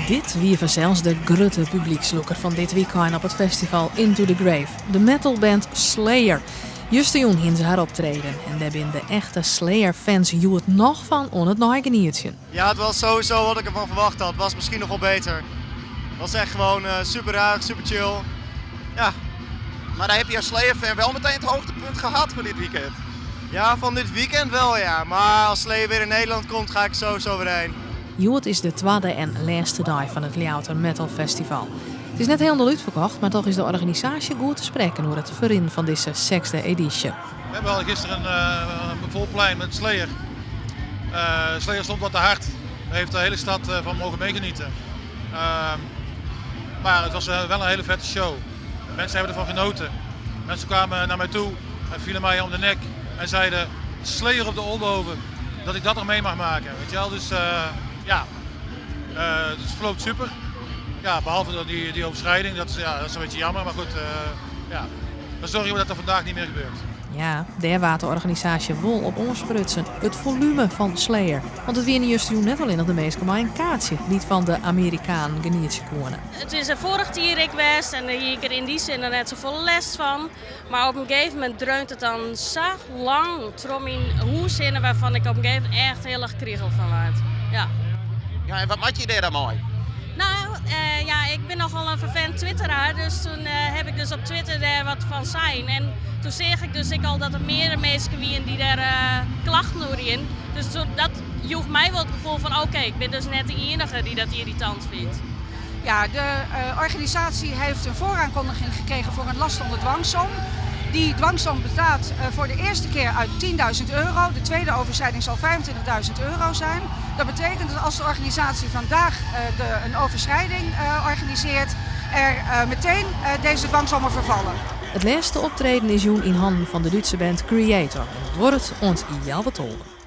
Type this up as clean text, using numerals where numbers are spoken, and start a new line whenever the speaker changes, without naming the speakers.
Dit wie zelfs de grote publieksloeker van dit weekend op het festival Into the Grave. De metalband Slayer. Justejoen hien ze haar optreden. En daar zijn de echte Slayer-fans het nog van on het naaigeniertje.
Ja, het was sowieso wat ik ervan verwacht had. Het was misschien nog wel beter. Het was echt gewoon super raar, super chill. Ja.
Maar daar heb je als Slayer-fan wel meteen het hoogtepunt gehad voor dit weekend.
Ja, van dit weekend wel ja. Maar als Slayer weer in Nederland komt, ga ik sowieso weer heen.
Het is de tweede en laatste dag van het Ljouther Metal Festival. Het is net helemaal uitverkocht, maar toch is de organisatie goed te spreken over het verin van deze 6e editie.
We hebben al gisteren een vol plein met Slayer. Slayer stond wat te hard. Daar heeft de hele stad van mogen meegenieten. Maar het was wel een hele vette show. Mensen hebben ervan genoten. Mensen kwamen naar mij toe en vielen mij om de nek en zeiden Slayer op de Oldhoven, dat ik dat nog mee mag maken. Weet je wel? Dus het verloopt super. Ja, behalve die overschrijding, dat is een beetje jammer, maar goed, dan zorgen we dat er vandaag niet meer gebeurt.
Ja, daar waart de organisatie wel op omsprutsen. Het volume van Slayer. Want het weer juist net alleen nog de meeste maar een kaartje. Niet van de Amerikaan genietje konen.
Het is een vorig jaar geweest en hier ik er in die zin er net zoveel les van. Maar op een gegeven moment dreunt het dan zo lang trom in hoezinnen waarvan ik op een gegeven moment echt heel erg kriegel van werd. Ja.
Ja, en wat maak je daar dan mooi?
Nou, ik ben nogal een vervent twitteraar, dus toen heb ik dus op Twitter daar wat van zijn. En toen zeg ik dus al dat er meerdere mensen waren die daar klachten over in. Dus dat joeg mij wel het gevoel van oké, ik ben dus net de enige die dat irritant vindt.
Ja, de organisatie heeft een vooraankondiging gekregen voor een last onder dwangsom. Die dwangsom bestaat voor de eerste keer uit €10.000. De tweede overschrijding zal €25.000 zijn. Dat betekent dat als de organisatie vandaag een overschrijding organiseert, er meteen deze dwangsommen vervallen.
Het laatste optreden is in handen van de Duitse band Creator. En het wordt ons Jalve Tolken.